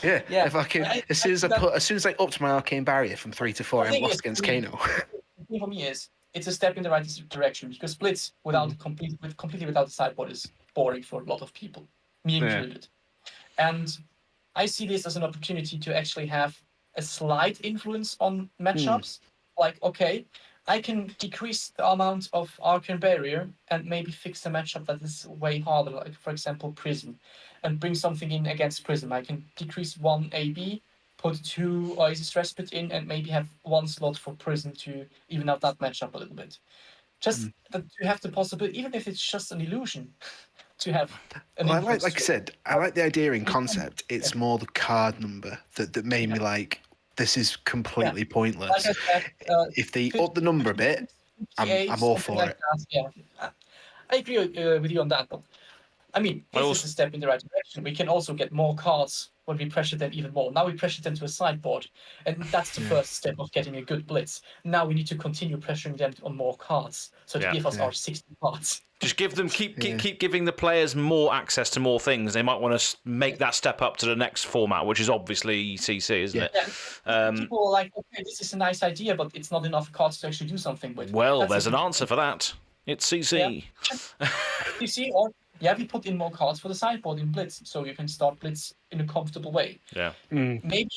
S2: Yeah. If I can, as soon as I upped my Arcane Barrier from 3 to 4, I haven't lost against Kano.
S3: The thing for me is, it's a step in the right direction, because Blitz completely without the sideboard is boring for a lot of people, me included. And I see this as an opportunity to actually have a slight influence on matchups. Like, okay, I can decrease the amount of Arcane Barrier and maybe fix a matchup that is way harder, like for example Prism, and bring something in against Prism. I can decrease 1 AB, put 2 Oasis Respite in, and maybe have 1 slot for Prism to even out that matchup a little bit. Just that you have the possibility, even if it's just an illusion, to have an
S2: Well,
S3: influx
S2: like I
S3: to it.
S2: said, I like the idea in concept. It's more the card number that made me like, this is completely pointless.
S3: Like I said,
S2: If they up the number a bit, I'm
S3: 58,
S2: all
S3: something
S2: for
S3: like
S2: it.
S3: that. Yeah, I agree with you on that. But I mean, this is a step in the right direction. We can also get more cards when we pressure them even more. Now we pressure them to a sideboard, and that's the first step of getting a good blitz. Now we need to continue pressuring them on more cards, so to give us our 60 cards.
S1: Just give them keep giving the players more access to more things. They might want to make that step up to the next format, which is obviously CC, isn't it?
S3: Yeah. People are like, okay, this is a nice idea, but it's not enough cards to actually do something with.
S1: Well, there's an answer for that. It's CC.
S3: You see, or we put in more cards for the sideboard in Blitz, so you can start Blitz in a comfortable way.
S1: Yeah.
S3: Maybe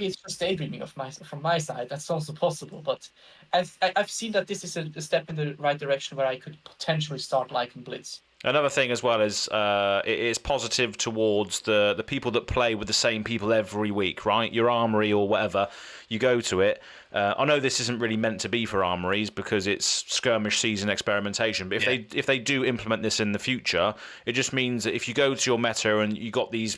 S3: it's just daydreaming from my side. That's also possible, but I've seen that this is a step in the right direction where I could potentially start liking Blitz.
S1: Another thing as well is it is positive towards the people that play with the same people every week, right? Your armory or whatever, you go to it. I know this isn't really meant to be for armories because it's skirmish season experimentation, but if they do implement this in the future, it just means that if you go to your meta and you got these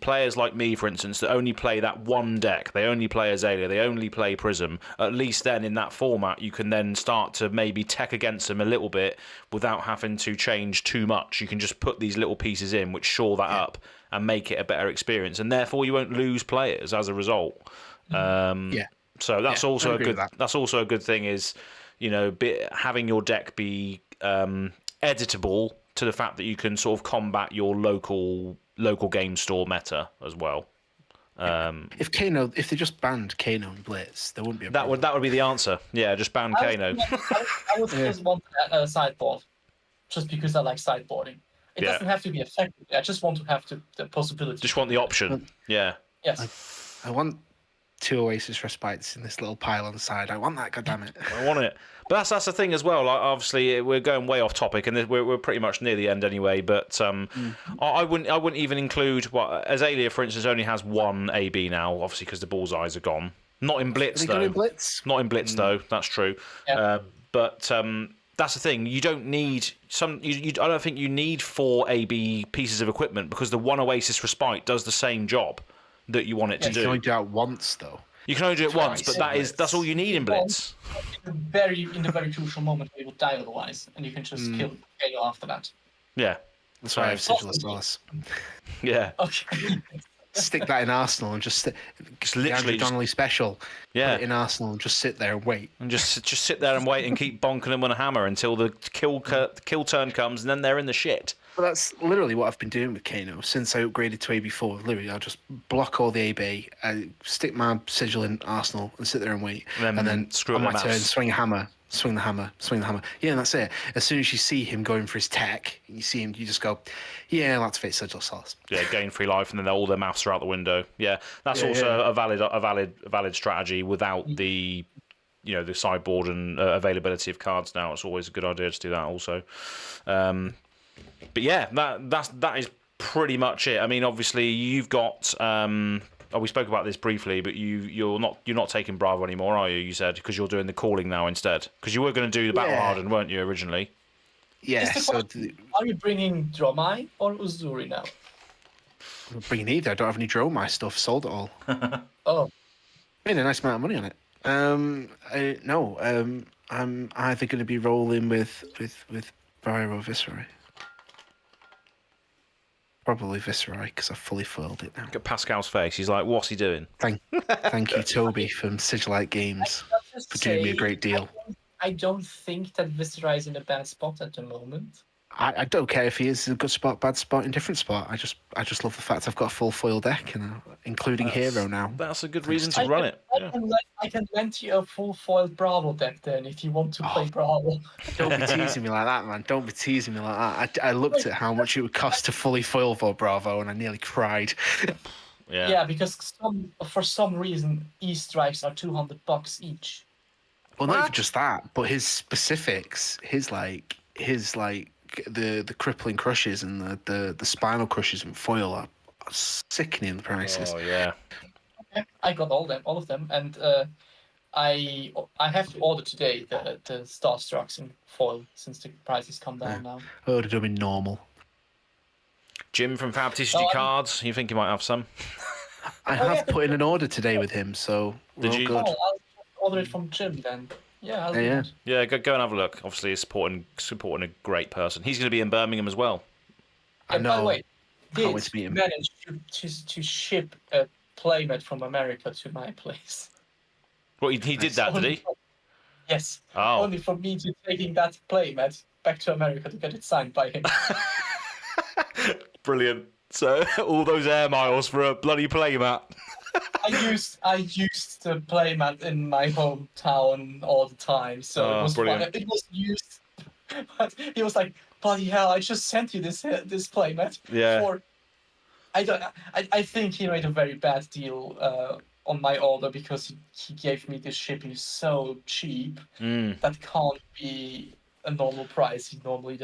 S1: players like me, for instance, that only play that one deck, they only play Azalea, they only play Prism, at least then in that format you can then start to maybe tech against them a little bit without having to change too much. You can just put these little pieces in which shore that up and make it a better experience, and therefore you won't lose players as a result. So that's also a good. That's also a good thing. Is having your deck be editable to the fact that you can sort of combat your local game store meta as well.
S2: If they just banned Kano and Blitz, there wouldn't be a problem.
S1: That would be the answer. Yeah, just ban Kano.
S3: I would just want a sideboard, just because I like sideboarding. It doesn't have to be effective. I just want to have the possibility.
S1: Just want the option. Yeah.
S3: Yes.
S2: I want 2 Oasis Respites in this little pile on the side. I want that, goddammit.
S1: I want it. But that's the thing as well. Like, obviously, we're going way off topic, and we're pretty much near the end anyway. But I wouldn't even include Azalea, for instance, only has 1 AB now, obviously because the bullseyes are gone. Not in Blitz though.
S2: In Blitz?
S1: Not in Blitz though. That's true.
S3: Yeah.
S1: But that's the thing. You don't need I don't think you need 4 AB pieces of equipment because the 1 Oasis Respite does the same job that you want it to do.
S2: You can only do it once, though.
S1: You can only do it once, but that's all you need in Blitz.
S3: In the very crucial moment, we will die otherwise, and you can just kill KO after that.
S1: Yeah.
S2: That's why I have Sigil of Solace.
S1: Yeah.
S3: Okay.
S2: Stick that in Arsenal and just literally Donnelly special.
S1: Yeah.
S2: Put it in Arsenal and just sit there and wait.
S1: And just sit there and wait and keep bonking them with a hammer until the kill turn comes, and then they're in the shit.
S2: Well, that's literally what I've been doing with Kano since I upgraded to AB4. Literally, I'll just block all the AB, stick my Sigil in Arsenal and sit there and wait. And then
S1: screw
S2: on
S1: the
S2: my turn,
S1: mouse.
S2: swing a hammer, swing the hammer, swing the hammer. Yeah, and that's it. As soon as you see him going for his tech, you see him, you just go, yeah, I'll activate Sigil Solace.
S1: Yeah, gain free life, and then all their maths are out the window. Yeah, that's also a valid strategy without the the sideboard and availability of cards now. It's always a good idea to do that also. But yeah, that is pretty much it. I mean, obviously you've got. We spoke about this briefly, but you're not taking Bravo anymore, are you? You said because you're doing the calling now instead. Because you were going to do the Battle Hardened, weren't you originally?
S2: Yeah.
S3: Are you bringing Dromai or Uzuri now?
S2: I'm bringing either. I don't have any Dromai stuff. Sold it all.
S3: Oh.
S2: Made a nice amount of money on it. No. I'm either going to be rolling with Briar or Viceroy. Probably Viceroy because I've fully foiled it now.
S1: Look at Pascal's face. He's like, what's he doing?
S2: Thank you, Toby, from Sigilite Games for doing me a great deal.
S3: I don't think that Viceroy is in a bad spot at the moment.
S2: I don't care if he is in a good spot, bad spot, indifferent spot. I just love the fact I've got a full foil deck, including Hero now.
S1: That's a good reason to run it.
S3: I can lend you a full foiled Bravo deck then if you want to play Bravo.
S2: Don't be teasing me like that, man. Don't be teasing me like that. I looked at how much it would cost to fully foil for Bravo, and I nearly cried.
S3: Yeah, because for some reason E-strikes are $200 each.
S2: Well, not even just that, but his specifics, his the crippling crushes and the spinal crushes and foil are sickening the prices.
S1: Oh yeah.
S3: I got all of them, and I have to order today the Starstrucks in foil since the prices come down now.
S2: Oh, they're doing normal.
S1: Jim from Fab TCG Cards, you think you might have some?
S2: I have put in an order today with him, so we're all good.
S3: Oh, I'll order it from Jim then. Yeah, I'll do
S2: Yeah.
S3: that.
S1: Yeah, go and have a look. Obviously, he's supporting a great person. He's going to be in Birmingham as well.
S2: I
S3: And by the
S2: know.
S3: way,
S2: Can't wait
S3: did
S2: to meet him.
S3: manage to ship a playmat from America to my place.
S1: Well, he did that, did he?
S3: Yes.
S1: Oh.
S3: Only for me to taking that playmat back to America to get it signed by him.
S1: Brilliant. So all those air miles for a bloody playmat.
S3: I used the playmat in my hometown all the time, so it was
S1: brilliant.
S3: fun. It was used, but he was like, "Bloody hell! I just sent you this playmat."
S1: Yeah.
S3: For I think he made a very bad deal on my order because he gave me the shipping so cheap that can't be a normal price he normally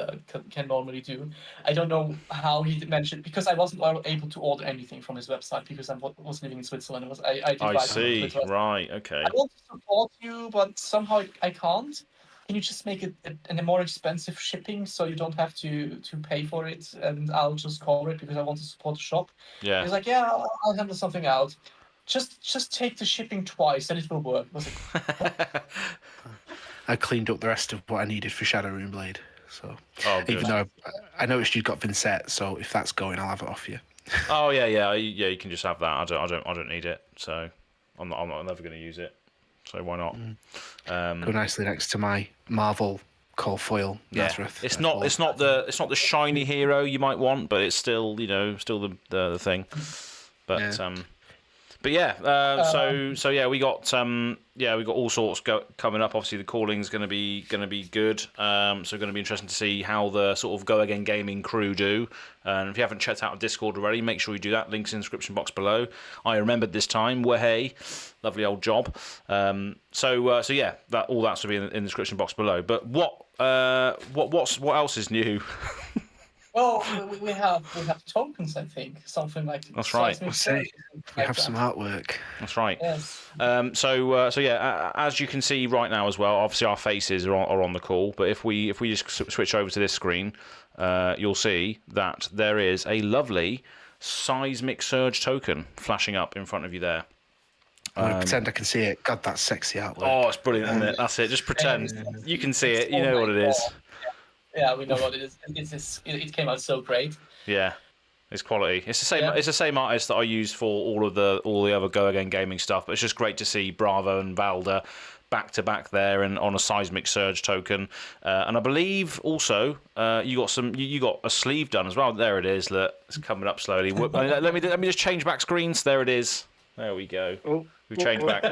S3: can normally do. I don't know how he managed it because I wasn't able to order anything from his website because I was living in Switzerland.
S1: I see. Right. Okay.
S3: I want to support you, but somehow I can't. Can you just make it a more expensive shipping so you don't have to pay for it, and I'll just cover it because I want to support the shop?
S1: Yeah.
S3: He's like, yeah, I'll handle something out. Just take the shipping twice and it will work. I was like,
S2: I cleaned up the rest of what I needed for Shadow Rune Blade. So
S1: good.
S2: even though I noticed you've got Vincent, so if that's going, I'll have it off you.
S1: Oh yeah. You can just have that. I don't need it. So I'm never going to use it. So why not?
S2: Go nicely next to my Marvel Call Foil Nazareth.
S1: It's not the shiny hero you might want, but it's still the thing. But so yeah, we got all sorts coming up. Obviously, the calling's going to be good. So going to be interesting to see how the sort of Go Again Gaming crew do. And if you haven't checked out our Discord already, make sure you do that. Links in the description box below. I remembered this time. Wahey, lovely old job. So yeah, all that's will be in the description box below. But what else is new?
S3: well, we have tokens. I think something like
S1: that's right.
S2: We have some artwork.
S1: That's right.
S3: Yes.
S1: So yeah, as you can see right now as well, obviously our faces are on the call. But if we just switch over to this screen, you'll see that there is a lovely Seismic Surge token flashing up in front of you there.
S2: I'm going to pretend I can see it. God, that's sexy artwork.
S1: Oh, it's brilliant, isn't it? That's it. Just pretend. You can see it. You know what it is.
S3: Yeah, we know what it is. It came out so great.
S1: Yeah, it's quality. It's the same. Yeah. It's the same artist that I use for all the other Go Again Gaming stuff. But it's just great to see Bravo and Valda back to back there and on a Seismic Surge token. And I believe also you got a sleeve done as well. There it is. Look, it's coming up slowly. let me just change back screens. There it is. There we go. We've changed back.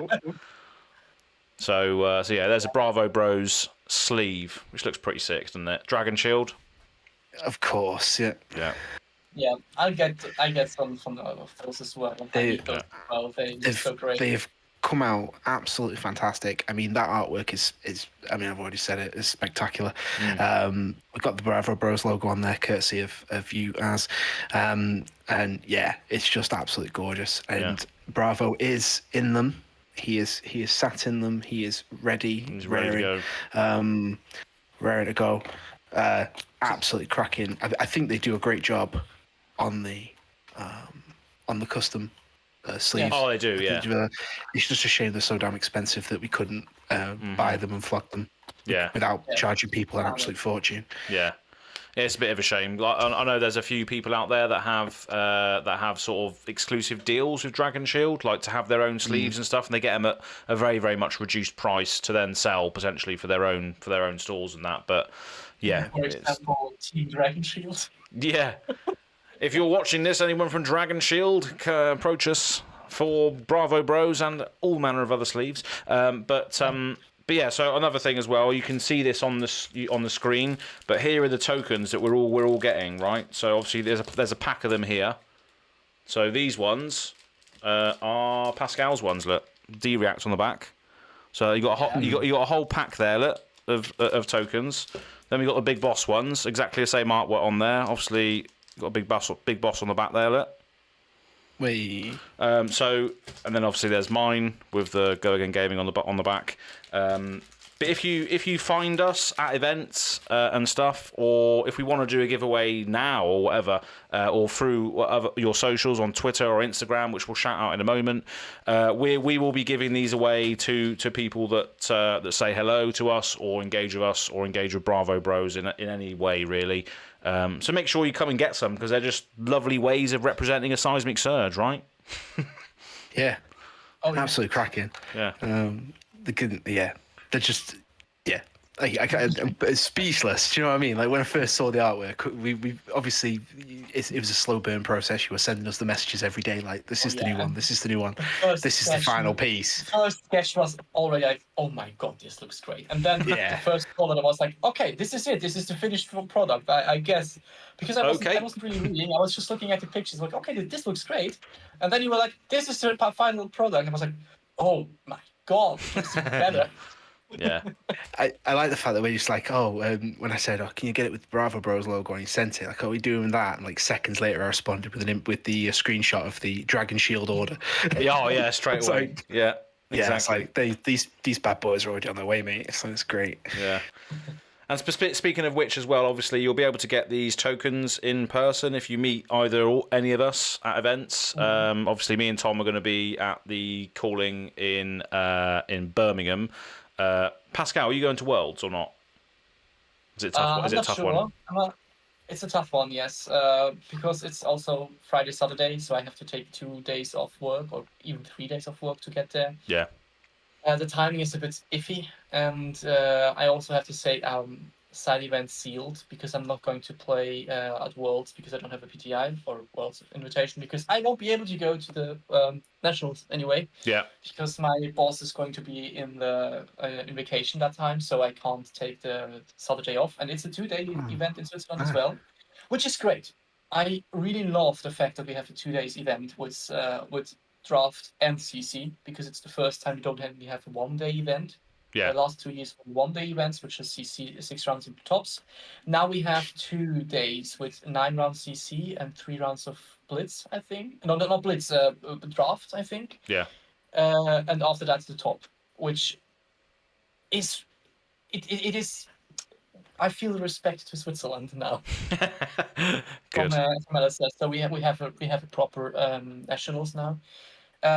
S1: So yeah, there's a Bravo Bros sleeve, which looks pretty sick, doesn't it? Dragon Shield.
S2: Of course, yeah.
S1: Yeah.
S3: Yeah, I get some from those as well. They're so great.
S2: They've come out absolutely fantastic. I mean, that artwork is I mean, I've already said it, is spectacular. We've got the Bravo Bros logo on there, courtesy of you, as. And yeah, it's just absolutely gorgeous. And Bravo is in them. He is sat in them. He is ready.
S1: He's ready to go.
S2: Ready to go. Absolutely cracking. I think they do a great job on the custom sleeves.
S1: Oh, they do. Yeah.
S2: It's just a shame they're so damn expensive that we couldn't buy them and flock them.
S1: Yeah.
S2: Without charging people an absolute fortune.
S1: Yeah. It's a bit of a shame. Like, I know there's a few people out there that have sort of exclusive deals with Dragon Shield, like to have their own sleeves and stuff, and they get them at a very, very much reduced price to then sell potentially for their own stores and that. But yeah,
S3: for example, Team Dragon Shield. Yeah.
S1: If you're watching this, anyone from Dragon Shield, approach us for Bravo Bros and all manner of other sleeves. But yeah, so another thing as well, you can see this on the screen. But here are the tokens that we're all getting, right? So obviously there's a pack of them here. So these ones are Pascal's ones. Look, D-React on the back. So you got a whole pack there, look, of tokens. Then we got the Big Boss ones, exactly the same artwork on there. Obviously, you got a Big Boss on the back there, look.
S2: Wait. And
S1: then obviously there's mine with the Go Again Gaming on the back. But if you find us at events and stuff, or if we want to do a giveaway now or whatever, or through whatever, your socials on Twitter or Instagram, which we'll shout out in a moment, we will be giving these away to people that say hello to us or engage with us or engage with Bravo Bros in any way, really. So make sure you come and get some, because they're just lovely ways of representing a seismic surge, right?
S2: Yeah.
S3: Oh, yeah.
S2: Absolutely cracking.
S1: Yeah.
S2: They're just, yeah. I'm speechless. Do you know what I mean? Like, when I first saw the artwork, we obviously, it was a slow burn process. You were sending us the messages every day, like, this is the new one, this is the new one, this is the final piece.
S3: The first sketch was already like, oh my god, this looks great. And then the first color was like, okay, this is it. This is the finished product, I guess. Because I wasn't really reading. I was just looking at the pictures, like, okay, this looks great. And then you were like, this is the final product. And I was like, oh my god, it's better.
S1: Yeah.
S2: I like the fact that we're just like, when I said, can you get it with the Bravo Bros logo, and he sent it, like, we doing that? And like seconds later, I responded with the screenshot of the Dragon Shield order.
S1: Yeah, straight away.
S2: Like,
S1: yeah, exactly.
S2: Yeah, it's like these bad boys are already on their way, mate. So it's great.
S1: Yeah. And speaking of which as well, obviously you'll be able to get these tokens in person if you meet either or any of us at events. Obviously, me and Tom are going to be at the calling in Birmingham. Pascal, are you going to Worlds or not? Is it tough? Is it a tough one?
S3: It's a tough one, yes, because it's also Friday, Saturday, so I have to take 2 days off work, or even 3 days off work to get there.
S1: Yeah.
S3: The timing is a bit iffy, and I also have to say side event sealed, because I'm not going to play at Worlds because I don't have a PTI or Worlds invitation, because I won't be able to go to the Nationals anyway.
S1: Yeah.
S3: Because my boss is going to be in the in vacation that time, so I can't take the Saturday off, and it's a 2-day event in Switzerland as well, which is great. I really love the fact that we have a 2 days event with draft and CC, because it's the first time we don't only have a 1-day event.
S1: Yeah.
S3: The last 2 years were 1-day events, which is CC 6 rounds in tops. Now we have 2 days with 9 rounds CC and 3 rounds of Blitz, I think. No, not Blitz, draft, I think.
S1: Yeah.
S3: And after that's the top, which is it is. I feel respect to Switzerland now.
S1: Good.
S3: From LSS. So we have a proper nationals now.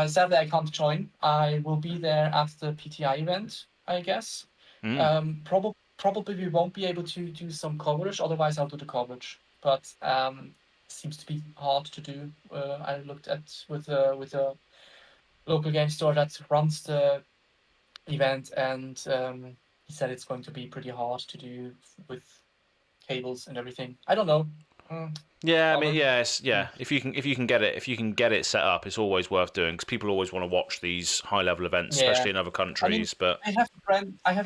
S3: Sadly, I can't join. I will be there at the PTI event, I guess. Probably we won't be able to do some coverage. Otherwise, I'll do the coverage. But seems to be hard to do. I looked at with a local game store that runs the event, and he said it's going to be pretty hard to do with cables and everything. I don't know.
S1: Yeah, I mean, yes, yeah. If you can get it set up, it's always worth doing, because people always want to watch these high level events, especially in other countries. But
S3: I have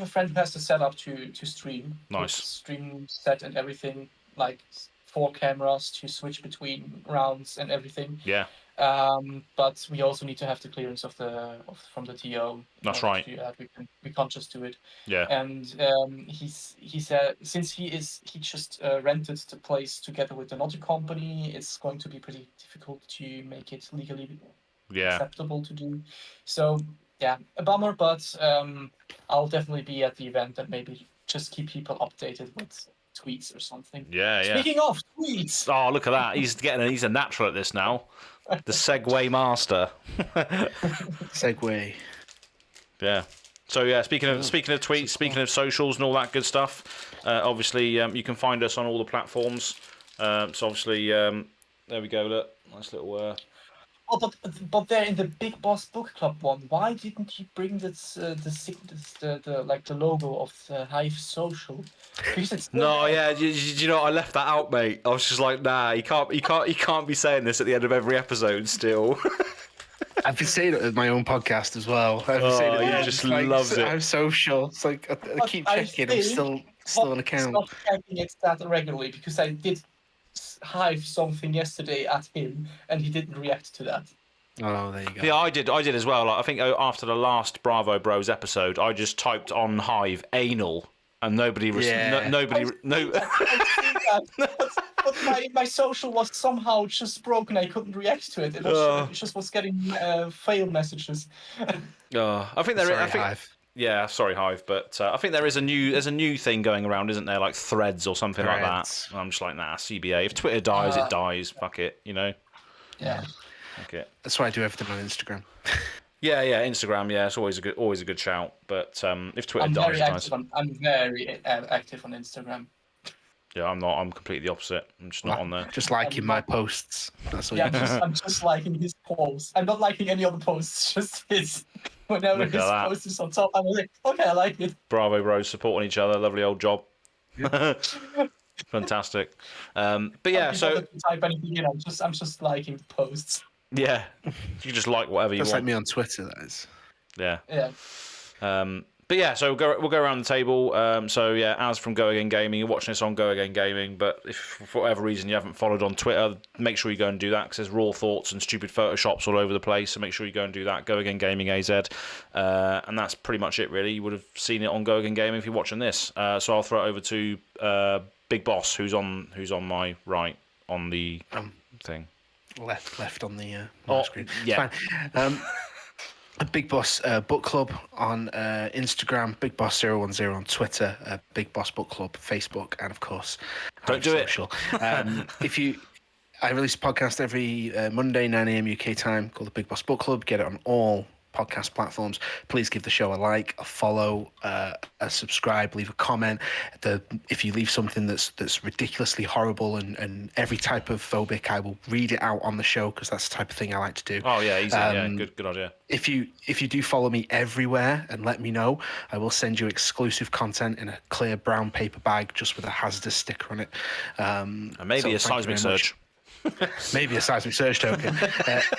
S3: a friend who has the setup to stream.
S1: Nice.
S3: Stream set and everything, like 4 cameras to switch between rounds and everything.
S1: Yeah.
S3: But we also need to have the clearance from the TO.
S1: That's right.
S3: We can't just do it.
S1: Yeah.
S3: And he said, since he just rented the place together with another company, it's going to be pretty difficult to make it legally acceptable to do. So yeah, a bummer, but I'll definitely be at the event and maybe just keep people updated with tweets or something.
S1: Yeah.
S3: Speaking of tweets.
S1: Oh, look at that! He's a natural at this now. The segue master.
S2: Segue.
S1: Yeah. So yeah, speaking of tweets, speaking of socials and all that good stuff, obviously you can find us on all the platforms. So obviously there we go. Look, nice little.
S3: Oh, but they're in the Big Boss Book Club one. Why didn't you bring the logo of the Hive Social?
S1: No, yeah, you know, I left that out, mate. I was just like, nah, he can't be saying this at the end of every episode. Still,
S2: I've been saying it at my own podcast as well.
S1: He just loves it.
S2: I'm social. It's like I keep checking. I'm still on account.
S3: Stop checking it that regularly, because I did Hive something yesterday at him, and he didn't react to that.
S2: Oh, there you go.
S1: Yeah, I did as well. Like, I think after the last Bravo Bros episode, I just typed on Hive anal, and nobody. No. But
S3: my social was somehow just broken. I couldn't react to it. It just was getting fail messages.
S1: I think Yeah, sorry, Hive, but I think there's a new thing going around, isn't there? Like threads or something like that. And I'm just like, nah, CBA. If Twitter dies, it dies. Fuck it,
S3: Yeah.
S1: Okay.
S2: That's why I do everything on Instagram.
S1: Yeah, Instagram. Yeah, it's always a good shout. But if Twitter dies, it dies.
S3: I'm very active on Instagram.
S1: Yeah, I'm not. I'm completely the opposite. I'm just not on there.
S2: Just liking my posts. That's what
S3: I'm just liking his posts. I'm not liking any other posts. Just his. Whenever his post is on top, I'm like, okay, I like it.
S1: Bravo bros supporting each other. Lovely old job. Fantastic. But yeah, so
S3: type anything in. I'm just liking the posts.
S1: Yeah, you just like whatever you want.
S2: Just like me on Twitter, that is.
S1: Yeah.
S3: Yeah.
S1: But yeah, so we'll go around the table. So yeah, as from Go Again Gaming, you're watching this on Go Again Gaming, but if for whatever reason you haven't followed on Twitter, make sure you go and do that because there's raw thoughts and stupid photoshops all over the place. So make sure you go and do that. Go Again Gaming AZ, and that's pretty much it really. You would have seen it on Go Again Gaming if you're watching this. So I'll throw it over to Big Boss, who's on my right on the thing.
S2: Left on the screen.
S1: Yeah.
S2: A Big Boss Book Club on Instagram, Big Boss 010 on Twitter, Big Boss Book Club Facebook, and of course,
S1: don't do
S2: social. I release a podcast every Monday 9 a.m. UK time called the Big Boss Book Club. Get it on all podcast platforms. Please give the show a like, a follow, a subscribe, leave a comment. If you leave something that's ridiculously horrible and every type of phobic, I will read it out on the show because that's the type of thing I like to do.
S1: Oh yeah, easy. Yeah, good idea.
S2: If you do follow me everywhere and let me know, I will send you exclusive content in a clear brown paper bag just with a hazardous sticker on it.
S1: And maybe a seismic surge.
S2: Maybe a seismic surge token.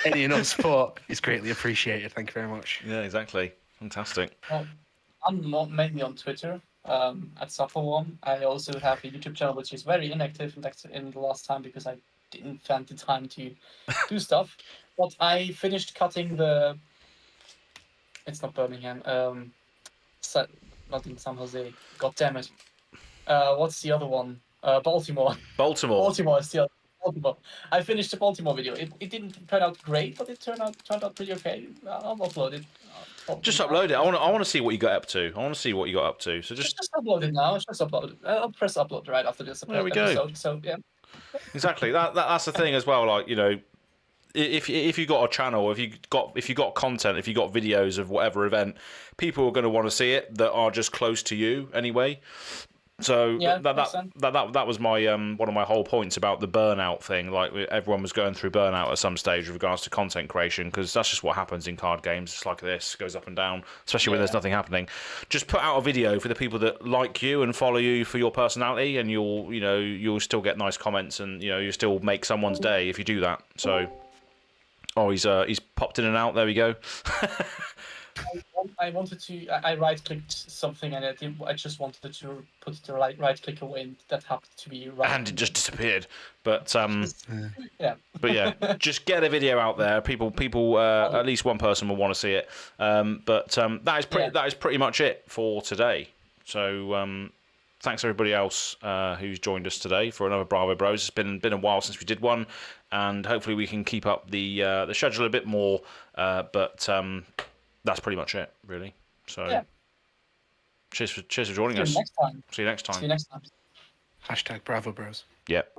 S2: Any and all support is greatly appreciated. Thank you very much.
S1: Yeah, exactly. Fantastic.
S3: I'm mainly on Twitter at SufferOne. I also have a YouTube channel which is very inactive in the last time because I didn't find the time to do stuff. But I finished cutting the. It's not Birmingham. Not in San Jose. God damn it. What's the other one? Baltimore.
S1: Baltimore
S3: is the other. Baltimore. I finished the Baltimore video. It didn't turn out great, but it turned out pretty okay. I'll upload it.
S1: Just upload it. I want to see what you got up to. So just
S3: upload it now. Just upload it. I'll press upload right after this episode.
S1: There we go.
S3: So yeah.
S1: Exactly. That's the thing as well. Like if you got a channel, if you got content, if you got videos of whatever event, people are going to want to see it that are just close to you anyway. So
S3: yeah,
S1: that was my one of my whole points about the burnout thing. Like everyone was going through burnout at some stage with regards to content creation because that's just what happens in card games. It's like this, goes up and down, especially when there's nothing happening. Just put out a video for the people that like you and follow you for your personality, and you'll still get nice comments, and you still make someone's day if you do that. So, he's popped in and out. There we go.
S3: I right-clicked something and I just wanted to put the right click away, and that happened to be right.
S1: And it just disappeared. But
S3: yeah.
S1: But yeah, just get a video out there. People, at least one person will want to see it. That is pretty much it for today. So thanks everybody else who's joined us today for another Bravo Bros. It's been a while since we did one, and hopefully we can keep up the schedule a bit more. But that's pretty much it, really. So, cheers for joining us.
S3: See you next time.
S1: See you next time.
S2: #Bravo Bros.
S1: Yep.